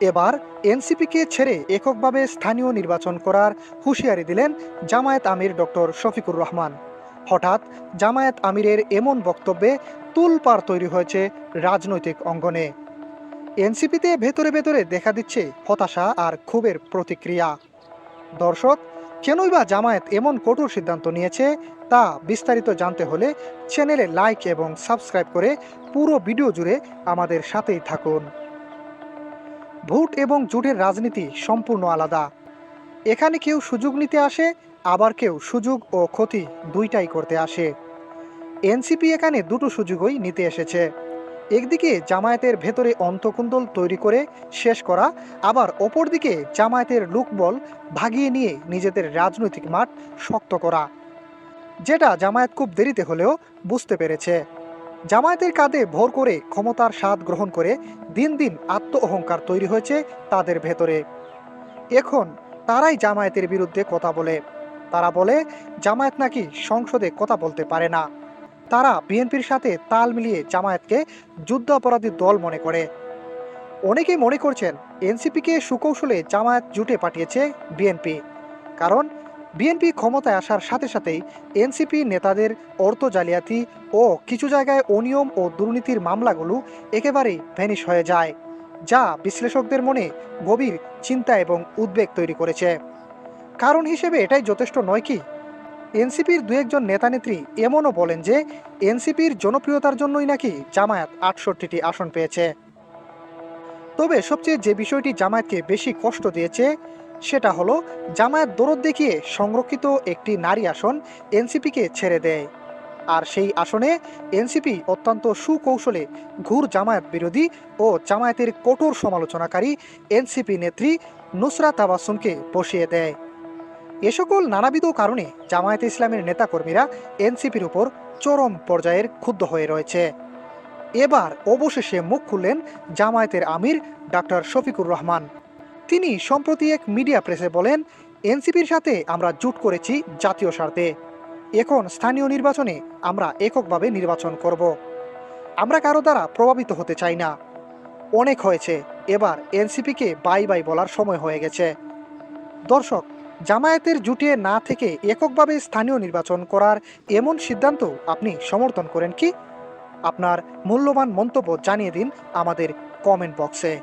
এবার এনসিপিকে ছেড়ে এককভাবে স্থানীয় নির্বাচন করার হুঁশিয়ারি দিলেন জামায়াত আমির ডক্টর শফিকুর রহমান। হঠাৎ জামায়াত আমিরের এমন বক্তব্যে তুলপাড় তৈরি হয়েছে রাজনৈতিক অঙ্গনে। এনসিপিতে ভেতরে ভেতরে দেখা দিচ্ছে হতাশা আর ক্ষোভের প্রতিক্রিয়া। দর্শক, কেনই বা জামায়াত এমন কঠোর সিদ্ধান্ত নিয়েছে তা বিস্তারিত জানতে হলে চ্যানেলে লাইক এবং সাবস্ক্রাইব করে পুরো ভিডিও জুড়ে আমাদের সাথেই থাকুন। ভোট এবং জোটের রাজনীতি সম্পূর্ণ আলাদা। এখানে কেউ সুযোগ নিতে আসে, আবার কেউ সুযোগ ও ক্ষতি দুইটাই করতে আসে। এনসিপি এখানে দুটো সুযোগই নিতে এসেছে। একদিকে জামায়াতের ভেতরে অন্তকুন্দল তৈরি করে শেষ করা, আবার অপরদিকে জামায়াতের লোকবল ভাগিয়ে নিয়ে নিজেদের রাজনৈতিক মাঠ শক্ত করা, যেটা জামায়াত খুব দেরিতে হলেও বুঝতে পেরেছে। জামায়াতের কাঁধে ভর করে ক্ষমতার স্বাদ গ্রহণ করে দিন দিন আত্ম অহংকার তৈরি হয়েছে তাদের ভেতরে। এখন তারাই জামায়াতের বিরুদ্ধে কথা বলে। তারা বলে জামায়াত নাকি সংসদে কথা বলতে পারে না। তারা বিএনপির সাথে তাল মিলিয়ে জামায়াতকে যুদ্ধাপরাধী দল মনে করে। অনেকেই মনে করছেন এনসিপিকে সুকৌশলে জামায়াত জুটে পাঠিয়েছে বিএনপি। কারণ বিএনপি ক্ষমতায় আসার সাথে সাথেই এনসিপি নেতাদের অর্থ জালিয়াতি ও কিছু জায়গায় অনিয়ম ও দুর্নীতির মামলাগুলো একেবারেই ভ্যানিশ হয়ে যায়, যা বিশ্লেষকদের মনে গভীর চিন্তা এবং উদ্বেগ তৈরি করেছে। কারণ হিসেবে এটাই যথেষ্ট নয় কি? এনসিপির দু একজন নেতানেত্রী এমনও বলেন যে এনসিপির জনপ্রিয়তার জন্যই নাকি জামায়াত 68টি আসন পেয়েছে। তবে সবচেয়ে যে বিষয়টি জামায়াতকে বেশি কষ্ট দিয়েছে সেটা হলো জামায়াত দরদ দেখিয়ে সংরক্ষিত একটি নারী আসন এনসিপিকে ছেড়ে দেয়। আর সেই আসনে এনসিপি অত্যন্ত সুকৌশলে ঘুর জামায়াত বিরোধী ও জামায়াতের কঠোর সমালোচনাকারী এনসিপি নেত্রী নুসরাত তাবাসসুমকে বসিয়ে দেয়। এ সকল নানাবিধ কারণে জামায়াতে ইসলামের নেতাকর্মীরা এনসিপির উপর চরম পর্যায়ের ক্ষুব্ধ হয়ে রয়েছে। এবার অবশেষে মুখ খুললেন জামায়াতের আমির ডাক্তার শফিকুর রহমান। তিনি সম্প্রতি এক মিডিয়া প্রেসে বলেন, এনসিপির সাথে আমরা জোট করেছি জাতীয় স্বার্থে। এখন স্থানীয় নির্বাচনে আমরা এককভাবে নির্বাচন করব। আমরা কারো দ্বারা প্রভাবিত হতে চাই না। অনেক হয়েছে, এবার এনসিপিকে বাই বাই বলার সময় হয়ে গেছে। দর্শক, জামায়াতের জুটে না থেকে এককভাবে স্থানীয় নির্বাচন করার এমন সিদ্ধান্ত আপনি সমর্থন করেন কি? আপনার মূল্যবান মন্তব্য জানিয়ে দিন আমাদের কমেন্ট বক্সে।